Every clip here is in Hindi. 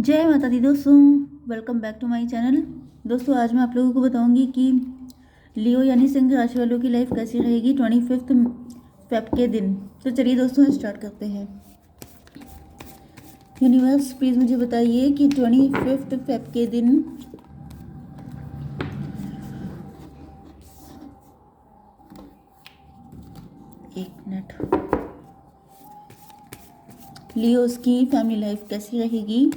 जय माता दी दोस्तों, welcome back to my channel. दोस्तों आज मैं आप लोगों को बताऊंगी कि लियो यानी सिंह राशि वालों की लाइफ कैसी रहेगी 25 फेब के दिन। तो चलिए दोस्तों स्टार्ट करते हैं। यूनिवर्स प्लीज़ मुझे बताइए कि 25 फेब के दिन एक मिनट लियोस की फैमिली लाइफ कैसी रहेगी।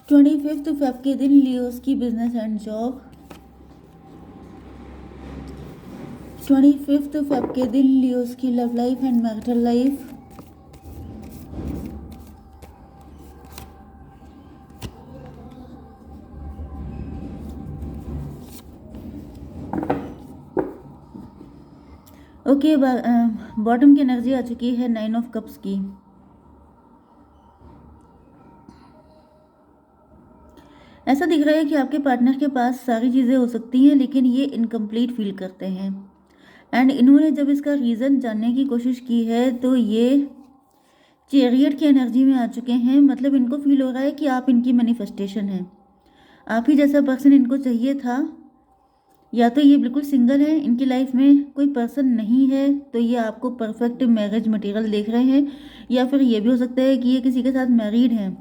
ट्वेंटी फिफ्थ फेब के दिन लियोस की बिजनेस एंड जॉब। 25 फेब के दिन लियोस की love life and marital life. Okay, bottom की एनर्जी आ चुकी है 9 ऑफ कप्स की। ऐसा दिख रहा है कि आपके पार्टनर के पास सारी चीज़ें हो सकती हैं लेकिन ये इनकम्प्लीट फील करते हैं। एंड इन्होंने जब इसका रीज़न जानने की कोशिश की है तो ये चैरियट की एनर्जी में आ चुके हैं। मतलब इनको फील हो रहा है कि आप इनकी मैनिफेस्टेशन हैं, आप ही जैसा पर्सन इनको चाहिए था। या तो ये बिल्कुल सिंगल है, इनकी लाइफ में कोई पर्सन नहीं है तो ये आपको परफेक्ट मैरिज मटेरियल देख रहे हैं, या फिर ये भी हो सकता है कि ये किसी के साथ मैरिड हैं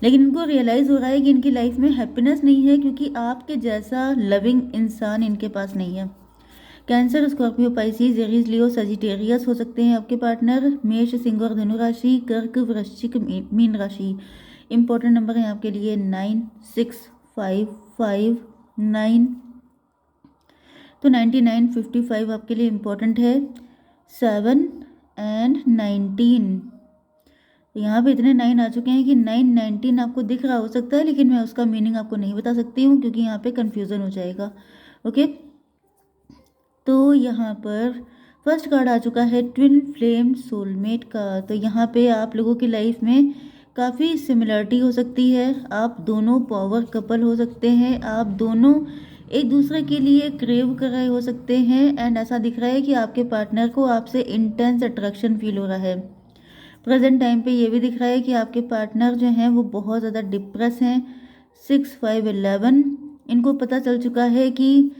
लेकिन इनको रियलाइज़ हो रहा है कि इनकी लाइफ में हैप्पीनेस नहीं है क्योंकि आपके जैसा लविंग इंसान इनके पास नहीं है। कैंसर, स्कॉर्पियो, पाइसिस, एरीज, लियो, सजिटेरियस हो सकते हैं आपके पार्टनर। मेष, सिंह और धनु राशि, कर्क, वृश्चिक, मीन राशि। इंपॉर्टेंट नंबर है आपके लिए 9, 6, 5, 5, 9। तो 99, 55 आपके लिए इम्पोर्टेंट है। 7 एंड 19। यहाँ पे इतने 9 आ चुके हैं कि 9, 19 आपको दिख रहा हो सकता है लेकिन मैं उसका मीनिंग आपको नहीं बता सकती हूँ क्योंकि यहाँ पे कन्फ्यूज़न हो जाएगा। ओके, तो यहाँ पर फर्स्ट कार्ड आ चुका है ट्विन फ्लेम सोलमेट का। तो यहाँ पे आप लोगों की लाइफ में काफ़ी सिमिलरिटी हो सकती है। आप दोनों पावर कपल हो सकते हैं, आप दोनों एक दूसरे के लिए क्रेव कर रहे हो सकते हैं। एंड ऐसा दिख रहा है कि आपके पार्टनर को आपसे इंटेंस अट्रैक्शन फील हो रहा है। प्रेजेंट टाइम पे ये भी दिख रहा है कि आपके पार्टनर जो हैं वो बहुत ज़्यादा डिप्रेस हैं। 6, 5, 11 इनको पता चल चुका है कि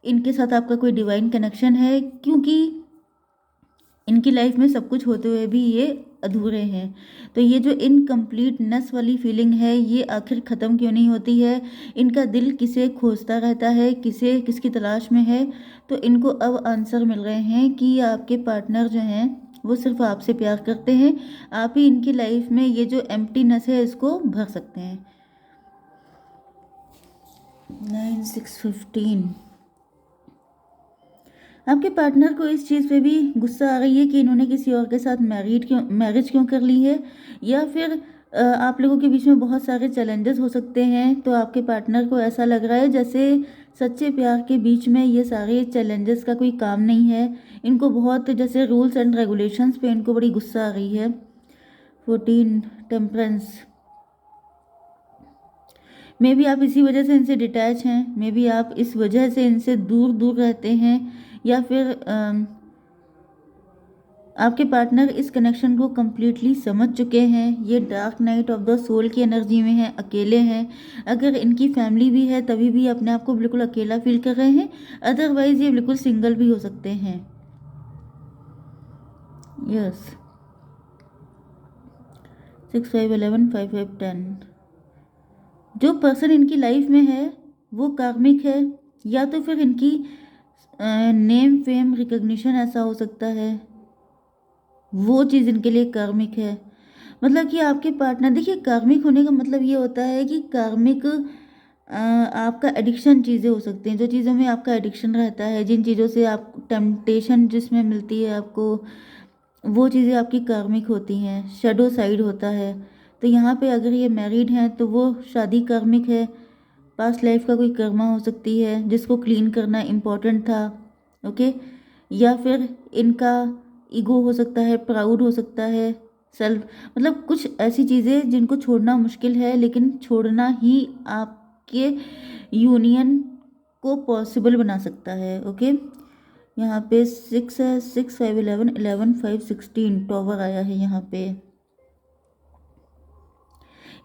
इनके साथ आपका कोई डिवाइन कनेक्शन है क्योंकि इनकी लाइफ में सब कुछ होते हुए भी ये अधूरे हैं। तो ये जो इनकम्प्लीटनेस वाली फीलिंग है ये आखिर ख़त्म क्यों नहीं होती है। इनका दिल किसे खोजता रहता है, किसकी तलाश में है। तो इनको अब आंसर मिल रहे हैं कि आपके पार्टनर जो हैं वो सिर्फ आपसे प्यार करते हैं। आप ही इनकी लाइफ में ये जो एम्प्टीनेस है इसको भर सकते हैं। 9, 6, 15 आपके पार्टनर को इस चीज़ पे भी गुस्सा आ रही है कि इन्होंने किसी और के साथ मैरिज क्यों कर ली है, या फिर आप लोगों के बीच में बहुत सारे चैलेंजेस हो सकते हैं। तो आपके पार्टनर को ऐसा लग रहा है जैसे सच्चे प्यार के बीच में ये सारे चैलेंजेस का कोई काम नहीं है। इनको बहुत जैसे रूल्स एंड रेगुलेशंस पे इनको बड़ी गुस्सा आ रही है। 14 टेम्परेंस, मे बी आप इसी वजह से इनसे डिटैच हैं, मे बी आप इस वजह से इनसे दूर दूर रहते हैं, या फिर आपके पार्टनर इस कनेक्शन को कम्प्लीटली समझ चुके हैं। ये dark night of the soul की एनर्जी में है, अकेले हैं। अगर इनकी फैमिली भी है तभी भी अपने आप को बिल्कुल अकेला फील कर रहे हैं, अदरवाइज ये बिल्कुल सिंगल भी हो सकते हैं। यस, 6, 5, 11, 5, 5, 10 जो पर्सन इनकी लाइफ में है वो कार्मिक है, या तो फिर इनकी नेम फेम रिकग्निशन ऐसा हो सकता है, वो चीज़ इनके लिए कार्मिक है। मतलब कि आपके पार्टनर, देखिए कार्मिक होने का मतलब ये होता है कि कार्मिक आपका एडिक्शन चीज़ें हो सकती हैं, जो चीज़ों में आपका एडिक्शन रहता है, जिन चीज़ों से आप टेम्पटेशन जिसमें मिलती है आपको, वो चीज़ें आपकी कार्मिक होती हैं। शेडो साइड होता है। तो यहाँ पे अगर ये मैरिड हैं तो वो शादी कार्मिक है। पास्ट लाइफ का कोई कर्मा हो सकती है जिसको क्लीन करना इम्पोर्टेंट था। ओके, या फिर इनका ईगो हो सकता है, प्राउड हो सकता है, सेल्फ, मतलब कुछ ऐसी चीज़ें जिनको छोड़ना मुश्किल है लेकिन छोड़ना ही आपके यूनियन को पॉसिबल बना सकता है। ओके, यहाँ पे 6 है, 6 5 11 11 5 16 टॉवर आया है। यहाँ पे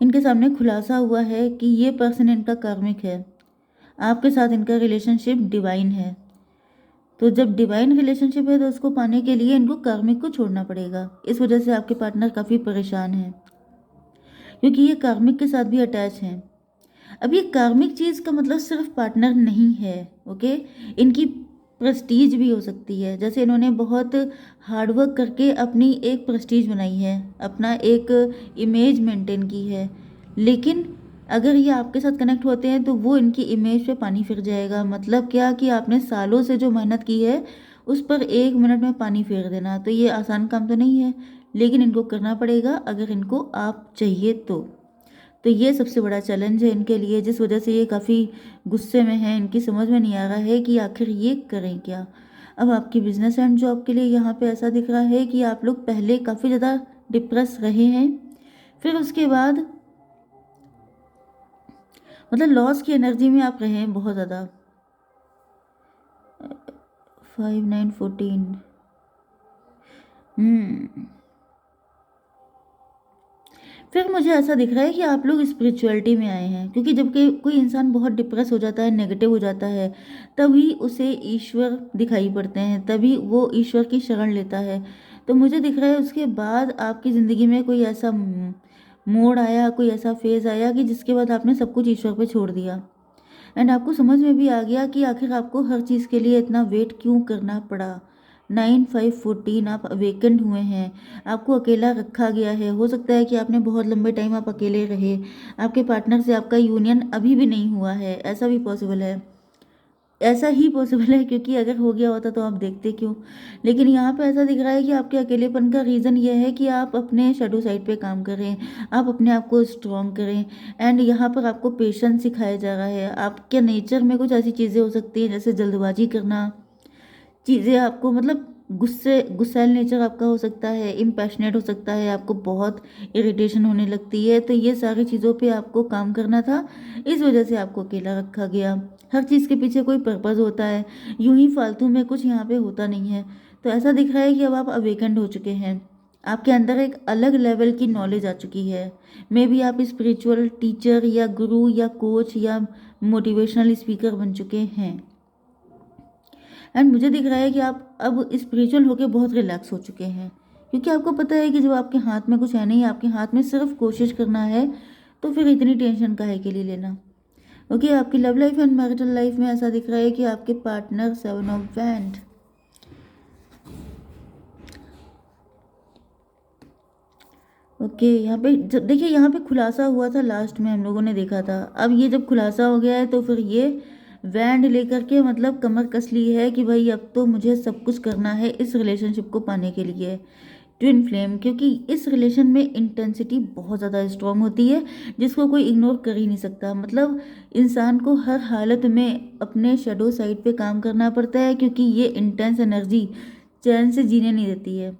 इनके सामने खुलासा हुआ है कि ये पर्सन इनका कार्मिक है, आपके साथ इनका रिलेशनशिप डिवाइन है। तो जब डिवाइन रिलेशनशिप है तो उसको पाने के लिए इनको कार्मिक को छोड़ना पड़ेगा। इस वजह से आपके पार्टनर काफ़ी परेशान है, क्योंकि ये कार्मिक के साथ भी अटैच हैं। अब ये कार्मिक चीज़ का मतलब सिर्फ पार्टनर नहीं है। ओके, इनकी प्रेस्टीज भी हो सकती है। जैसे इन्होंने बहुत हार्डवर्क करके अपनी एक प्रेस्टीज बनाई है, अपना एक इमेज मेंटेन की है, लेकिन अगर ये आपके साथ कनेक्ट होते हैं तो वो इनकी इमेज पे पानी फिर जाएगा। मतलब क्या कि आपने सालों से जो मेहनत की है उस पर 1 मिनट में पानी फेर देना, तो ये आसान काम तो नहीं है, लेकिन इनको करना पड़ेगा अगर इनको आप चाहिए तो ये सबसे बड़ा चैलेंज है इनके लिए, जिस वजह से ये काफ़ी गुस्से में हैं। इनकी समझ में नहीं आ रहा है कि आखिर ये करें क्या। अब आपकी बिजनेस एंड जॉब के लिए यहाँ पे ऐसा दिख रहा है कि आप लोग पहले काफ़ी ज़्यादा डिप्रेस रहे हैं, फिर उसके बाद मतलब लॉस की एनर्जी में आप रहे हैं बहुत ज़्यादा। 5 9 14 फिर मुझे ऐसा दिख रहा है कि आप लोग स्पिरिचुअलिटी में आए हैं, क्योंकि जब कोई इंसान बहुत डिप्रेस हो जाता है, नेगेटिव हो जाता है, तभी उसे ईश्वर दिखाई पड़ते हैं, तभी वो ईश्वर की शरण लेता है। तो मुझे दिख रहा है उसके बाद आपकी ज़िंदगी में कोई ऐसा मोड़ आया, कोई ऐसा फेज़ आया कि जिसके बाद आपने सब कुछ ईश्वर पे छोड़ दिया, एंड आपको समझ में भी आ गया कि आखिर आपको हर चीज़ के लिए इतना वेट क्यों करना पड़ा। 9 5 14 आप अवेकेंड हुए हैं, आपको अकेला रखा गया है। हो सकता है कि आपने बहुत लंबे टाइम आप अकेले रहे, आपके पार्टनर से आपका यूनियन अभी भी नहीं हुआ है, ऐसा भी पॉसिबल है। ऐसा ही पॉसिबल है, क्योंकि अगर हो गया होता तो आप देखते क्यों। लेकिन यहाँ पे ऐसा दिख रहा है कि आपके अकेलेपन का रीज़न ये है कि आप अपने शेडो साइड पे काम कर रहे हैं, आप अपने आप को स्ट्रॉन्ग करें, एंड यहाँ पर आपको पेशेंस सिखाया जा रहा है। आपके नेचर में कुछ ऐसी चीज़ें हो सकती हैं जैसे जल्दबाजी करना, चीज़ें आपको मतलब गुस्सैल नेचर आपका हो सकता है, इम्पैशनेट हो सकता है, आपको बहुत इरिटेशन होने लगती है। तो ये सारी चीज़ों पे आपको काम करना था, इस वजह से आपको अकेला रखा गया। हर चीज़ के पीछे कोई पर्पज़ होता है, यूं ही फालतू में कुछ यहाँ पे होता नहीं है। तो ऐसा दिख रहा है कि अब आप अवेकेंड हो चुके हैं, आपके अंदर एक अलग लेवल की नॉलेज आ चुकी है। मे बी आप स्पिरिचुअल टीचर या गुरु या कोच या मोटिवेशनल स्पीकर बन चुके हैं, एंड मुझे दिख रहा है कि आप अब स्पिरिचुअल होके बहुत रिलैक्स हो चुके हैं, क्योंकि आपको पता है कि जब आपके हाथ में कुछ है नहीं, आपके हाथ में सिर्फ कोशिश करना है, तो फिर इतनी टेंशन काहे के लिए लेना। ओके, आपकी love life and marital life में ऐसा दिख रहा है कि आपके पार्टनर 7 ऑफ वैंड, ओके, यहाँ पे देखिए, यहाँ पे खुलासा हुआ था लास्ट में हम लोगों ने देखा था। अब ये जब खुलासा हो गया है तो फिर ये वैंड लेकर के मतलब कमर कस ली है कि भाई अब तो मुझे सब कुछ करना है इस रिलेशनशिप को पाने के लिए। ट्विन फ्लेम, क्योंकि इस रिलेशन में इंटेंसिटी बहुत ज़्यादा स्ट्रांग होती है, जिसको कोई इग्नोर कर ही नहीं सकता। मतलब इंसान को हर हालत में अपने शेडो साइड पे काम करना पड़ता है, क्योंकि ये इंटेंस एनर्जी चैन से जीने नहीं देती है।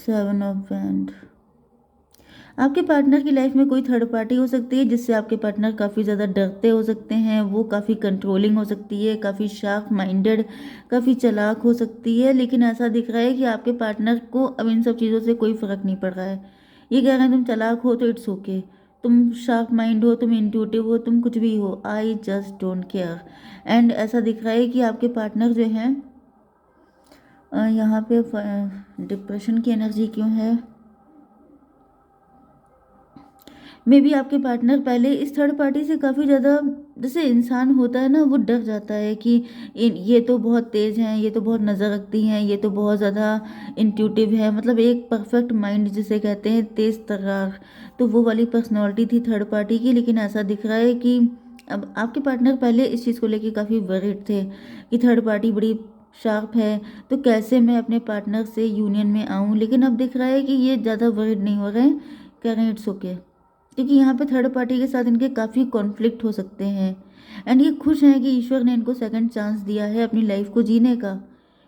7 ऑफ वैंड, आपके पार्टनर की लाइफ में कोई थर्ड पार्टी हो सकती है, जिससे आपके पार्टनर काफ़ी ज़्यादा डरते हो सकते हैं। वो काफ़ी कंट्रोलिंग हो सकती है, काफ़ी शार्प माइंडेड, काफ़ी चालाक हो सकती है। लेकिन ऐसा दिख रहा है कि आपके पार्टनर को अब इन सब चीज़ों से कोई फ़र्क नहीं पड़ रहा है। ये कह रहे हैं तुम चालाक हो तो इट्स ओके, तुम शार्प माइंड हो, तुम इंट्यूटिव हो, तुम कुछ भी हो, I just don't care. And ऐसा दिख रहा है कि आपके पार्टनर जो हैं, यहाँ पे डिप्रेशन की एनर्जी क्यों है। मे बी आपके पार्टनर पहले इस थर्ड पार्टी से काफ़ी ज़्यादा, जैसे इंसान होता है ना, वो डर जाता है कि ये तो बहुत तेज़ हैं, ये तो बहुत नज़र रखती हैं, ये तो बहुत ज़्यादा इंट्यूटिव है, मतलब एक परफेक्ट माइंड जिसे कहते हैं, तेज़ तर्रार। तो वो वाली पर्सनैलिटी थी थर्ड पार्टी की। लेकिन ऐसा दिख रहा है कि अब आपके पार्टनर पहले इस चीज़ को लेके काफ़ी वरीड थे कि थर्ड पार्टी बड़ी शार्प है, तो कैसे मैं अपने पार्टनर से यूनियन में आऊँ। लेकिन अब दिख रहा है कि ये ज़्यादा वरीड नहीं हो रहे हैं, कह रहे हैं इट्स ओके, क्योंकि यहाँ पे थर्ड पार्टी के साथ इनके काफ़ी कॉन्फ्लिक्ट हो सकते हैं। एंड ये खुश हैं कि ईश्वर ने इनको सेकंड चांस दिया है अपनी लाइफ को जीने का,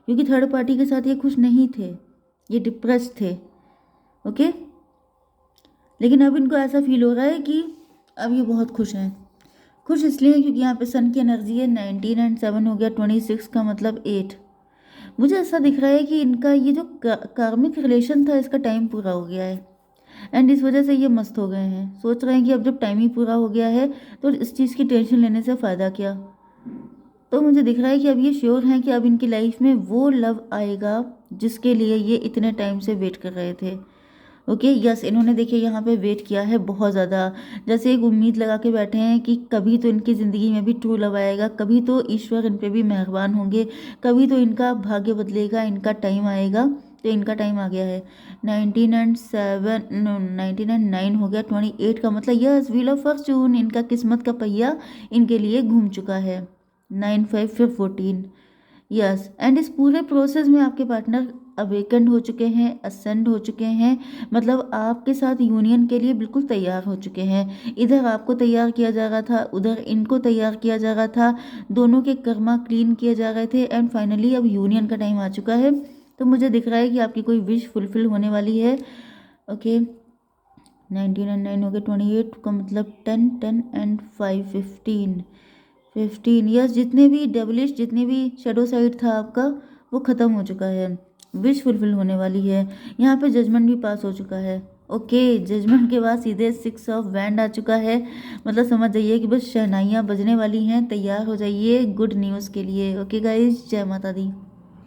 क्योंकि थर्ड पार्टी के साथ ये खुश नहीं थे, ये डिप्रेस थे। ओके, लेकिन अब इनको ऐसा फील हो रहा है कि अब ये बहुत खुश हैं, खुश इसलिए हैं क्योंकि यहाँ पे सन की एनर्जी है 19 एंड 7 हो गया 26 का मतलब 8। मुझे ऐसा दिख रहा है कि इनका ये जो कार्मिक रिलेशन था इसका टाइम पूरा हो गया है एंड इस वजह से ये मस्त हो गए हैं। सोच रहे हैं कि अब जब टाइम ही पूरा हो गया है तो इस चीज़ की टेंशन लेने से फ़ायदा क्या। तो मुझे दिख रहा है कि अब ये श्योर हैं कि अब इनकी लाइफ में वो लव आएगा जिसके लिए ये इतने टाइम से वेट कर रहे थे। ओके यस, इन्होंने देखिए यहाँ पे वेट किया है बहुत ज़्यादा, जैसे एक उम्मीद लगा के बैठे हैं कि कभी तो इनकी ज़िंदगी में भी ट्रू लव आएगा, कभी तो ईश्वर इन पे भी मेहरबान होंगे, कभी तो इनका भाग्य बदलेगा, इनका टाइम आएगा। तो इनका टाइम आ गया है 19 एंड 7, 19 एंड 9 हो गया 28 का मतलब यस व्हील ऑफ फॉर्च्यून, इनका किस्मत का पहिया इनके लिए घूम चुका है। 9 5 फिर 14 यस एंड इस पूरे प्रोसेस में आपके पार्टनर अवेकेंड हो चुके हैं, असेंड हो चुके हैं, मतलब आपके साथ यूनियन के लिए बिल्कुल तैयार हो चुके हैं। इधर आपको तैयार किया जा रहा था, उधर इनको तैयार किया जा रहा था, दोनों के कर्मा क्लीन किए जा रहे थे एंड फाइनली अब यूनियन का टाइम आ चुका है। तो मुझे दिख रहा है कि आपकी कोई विश फुलफिल होने वाली है। ओके 19 एंड 9 हो गए 28 का मतलब 10 10 एंड 5 15 यस, जितने भी डेविलिश जितने भी शैडो साइड था आपका वो ख़त्म हो चुका है, विश फुलफिल होने वाली है। यहाँ पे जजमेंट भी पास हो चुका है। ओके जजमेंट के बाद सीधे 6 ऑफ वैंड आ चुका है, मतलब समझ जाइए कि बस शहनाइयाँ बजने वाली हैं, तैयार हो जाइए गुड न्यूज़ के लिए। ओके गाइज, जय माता दी।